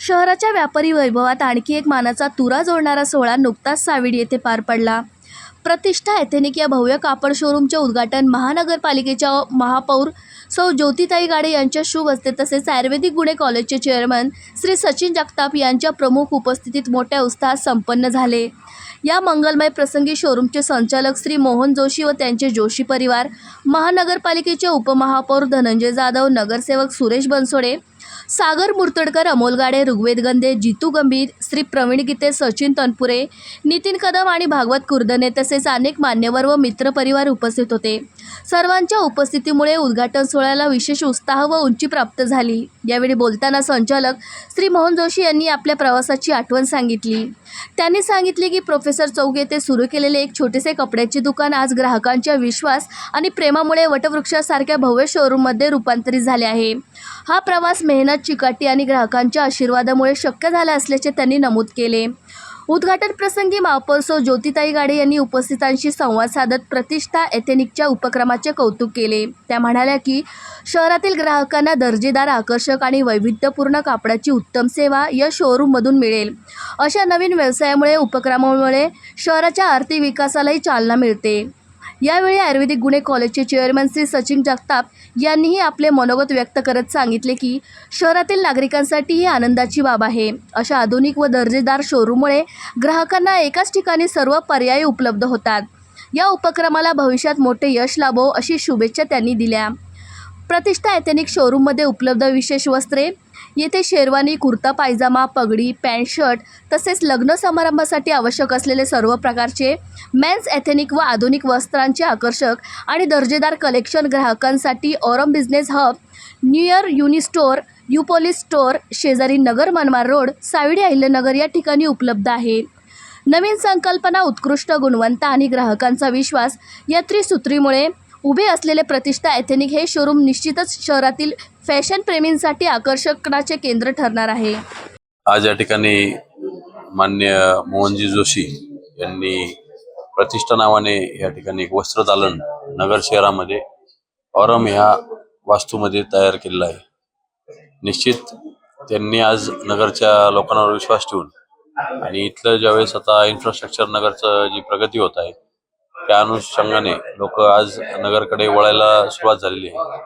शहराच्या व्यापारी वैभवात आणखी एक मानाचा तुरा जोडणारा सोहळा नुकताच साविडी येथे पार पडला। प्रतिष्ठा एथेनिक या भव्य कापड शोरूमचे उद्घाटन महानगरपालिकेच्या महापौर सौ ज्योतिताई गाडे यांच्या शुभ हस्ते तसेच आयुर्वेदिक गुणे कॉलेजचे चेअरमन श्री सचिन जगताप यांच्या प्रमुख उपस्थितीत मोठ्या उत्साहात संपन्न झाले। या मंगलमय प्रसंगी शोरूमचे संचालक श्री मोहन जोशी व त्यांचे जोशी परिवार, महानगरपालिकेचे उपमहापौर धनंजय जाधव, नगरसेवक सुरेश बनसोडे, सागर मुर्तडकर, अमोल गाडे, ऋग्वेद गंधे, जितू गंभीर, श्री प्रवीण गीते, सचिन तनपुरे, नितीन कदम आणि भागवत कुर्दने तसेच अनेक मान्यवर व मित्रपरिवार उपस्थित होते। सर्वांच्या उपस्थितीमुळे उद्घाटन सोहळ्याला विशेष उत्साह व उंची प्राप्त झाली। यावेळी बोलताना संचालक श्री मोहन जोशी यांनी आपल्या प्रवासाची आठवण सांगितली। त्यांनी सांगितले की प्रोफेसर चौक येथे सुरू केलेले एक छोटेसे कपड्याचे दुकान आज ग्राहकांच्या विश्वास आणि प्रेमामुळे वटवृक्षासारख्या भव्य शोरूममध्ये रूपांतरित झाले आहे। हा प्रवास मेहनत, चिकाटी आणि ग्राहकांच्या आशीर्वादामुळे शक्य झाला असल्याचे त्यांनी नमूद केले। उद्घाटन प्रसंगी महापौर सौ ज्योतिताई गाडे यांनी उपस्थितांशी संवाद साधत प्रतिष्ठा एथेनिकच्या उपक्रमाचे कौतुक केले। त्या म्हणाल्या की शहरातील ग्राहकांना दर्जेदार, आकर्षक आणि वैविध्यपूर्ण कापडाची उत्तम सेवा या शोरूममधून मिळेल। अशा नवीन व्यवसायामुळे उपक्रमामुळे शहराच्या आर्थिक विकासालाही चालना मिळते। यावेळी आयुर्वेदिक गुणे कॉलेजचे चेअरमन श्री सचिन जगताप यांनीही आपले मनोगत व्यक्त करत सांगितले की शहरातील नागरिकांसाठी ही आनंदाची बाब आहे। अशा आधुनिक व दर्जेदार शोरूममुळे ग्राहकांना एकाच ठिकाणी सर्व पर्याय उपलब्ध होतात। या उपक्रमाला भविष्यात मोठे यश लाभो अशी शुभेच्छा त्यांनी दिल्या। प्रतिष्ठा एथेनिक शोरूममध्ये उपलब्ध विशेष वस्त्रे, येथे शेरवानी, कुर्ता पायजामा, पगडी, पॅन्ट शर्ट तसेच लग्न समारंभासाठी आवश्यक असलेले सर्व प्रकारचे मेन्स एथेनिक व आधुनिक वस्त्रांचे आकर्षक आणि दर्जेदार कलेक्शन ग्राहकांसाठी Aurum business hub, near Unistore, युपोलिस स्टोअर शेजारी नगर मनमाड रोड, साविडी अहिल्यानगर या ठिकाणी उपलब्ध आहे। नवीन संकल्पना, उत्कृष्ट गुणवत्ता आणि ग्राहकांचा विश्वास या त्रिसूत्रीमुळे उभे असलेले प्रतिष्ठा एथेनिक हे शोरूम निश्चितच शहरातील फॅशन प्रेमींसाठी आकर्षणाचे केंद्र ठरणार आहे। आज या ठिकाणी मान्य मोहनजी जोशी यांनी प्रतिष्ठा नावाने या ठिकाणी एक वस्त्र दालन नगर शहरामध्ये औरम ह्या वास्तूमध्ये तयार केलेलं आहे। निश्चित त्यांनी आज नगरच्या लोकांवर विश्वास ठेवून आणि इथलं ज्यावेळेस आता इन्फ्रास्ट्रक्चर नगरचं जी प्रगती होत आहे त्या अनुषंगाने लोक आज नगरकडे वळायला सुरुवात झालेली आहे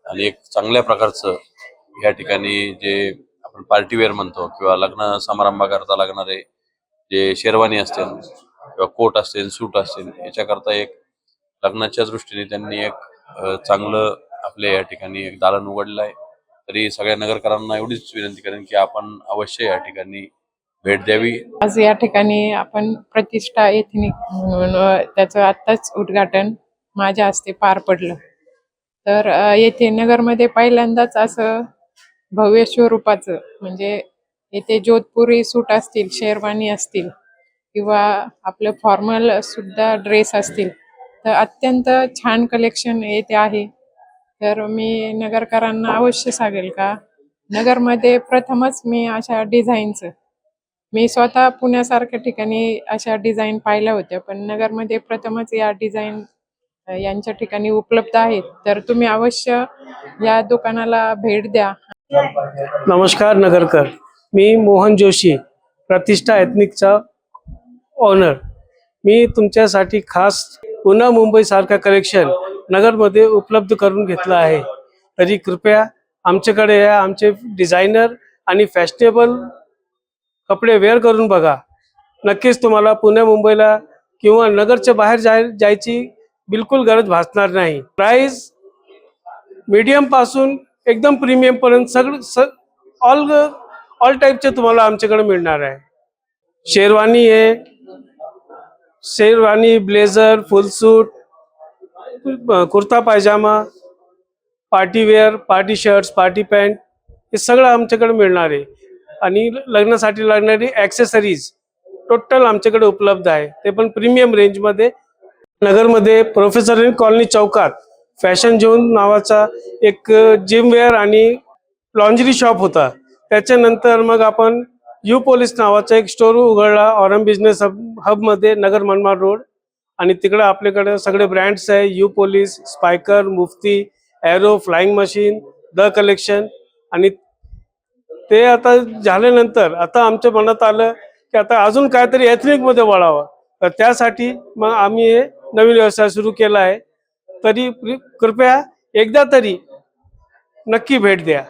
आणि एक चांगल्या प्रकारचं या ठिकाणी जे आपण पार्टी वेअर म्हणतो किंवा लग्न समारंभाकरता लागणारे जे शेरवानी असतील किंवा कोट असतील, सूट असतील, याच्याकरता एक लग्नाच्या दृष्टीने त्यांनी एक चांगलं आपल्या या ठिकाणी एक दालन उघडलं आहे। तरी सगळ्या नगरकरांना एवढीच विनंती करेन की आपण अवश्य या ठिकाणी भेट द्यावी। आज या ठिकाणी आपण प्रतिष्ठा एथेनिक त्याचं आत्ताच उद्घाटन माझ्या हस्ते पार पडलं। तर येथे नगरमध्ये पहिल्यांदाच असं भव्य स्वरूपाचं म्हणजे येथे जोधपुरी सूट असतील, शेरवानी असतील किंवा आपलं फॉर्मल सुद्धा ड्रेस असतील तर अत्यंत छान कलेक्शन येथे आहे। तर मी नगरकरांना अवश्य सांगेल का नगरमध्ये प्रथमच मी अशा डिझाईनचं मी स्वतः पुण्यासारख्या ठिकाणी अशा डिझाईन पाहिल्या होत्या पण नगरमध्ये प्रथमच या डिझाईन यांच्या ठिकाणी उपलब्ध आहेत। तर तुम्ही अवश्य या दुकानाला भेट द्या। नमस्कार नगरकर, मी मोहन जोशी, प्रतिष्ठा एथनिकचा ओनर। मी तुमच्यासाठी खास पुन्हा मुंबई सारखा कलेक्शन नगरमध्ये उपलब्ध करून घेतला आहे। तरी कृपया आमच्याकडे या, आमचे डिझायनर आणि फॅशनेबल कपडे वेअर करून बघा। नक्कीच तुम्हाला पुणे मुंबईला किंवा नगरच्या बाहेर जायची बिलकुल गरज भासणार नाही। प्राइस मीडियम पासून एकदम प्रीमियम पर्यंत सगळं ऑल टाइपचे तुम्हाला आमच्याकडे मिळणार आहे। Sherwani, blazer, full suit, kurta pyjama, party wear, party shirts, party pant हे सगळं आमच्याकडे मिळणार आहे। आणि लग्नासाठी लागणारी ॲक्सेसरीज टोटल आमच्याकडे उपलब्ध आहे, ते पण प्रीमियम रेंजमध्ये। नगरमध्ये प्रोफेसर कॉलनी चौकात फॅशन झोन नावाचा एक जिमवेअर आणि लॉन्जरी शॉप होता। त्याच्यानंतर मग आपण युपोलिस नावाचा एक स्टोर उघडला औरम बिझनेस हबमध्ये नगर मनमाड रोड आणि तिकडे आपल्याकडे सगळे ब्रँड्स आहे, युपोलिस, Spykar, Mufti, Aero, Flying Machine, the collection आणि ते आता झाल्यानंतर आता आमच्या मनात आलं की आता अजून काहीतरी एथनिकमध्ये वळावं, तर त्यासाठी मग आम्ही हे नवीन व्यवसाय सुरू केला आहे. तरी कृपया एकदा तरी नक्की भेट द्या.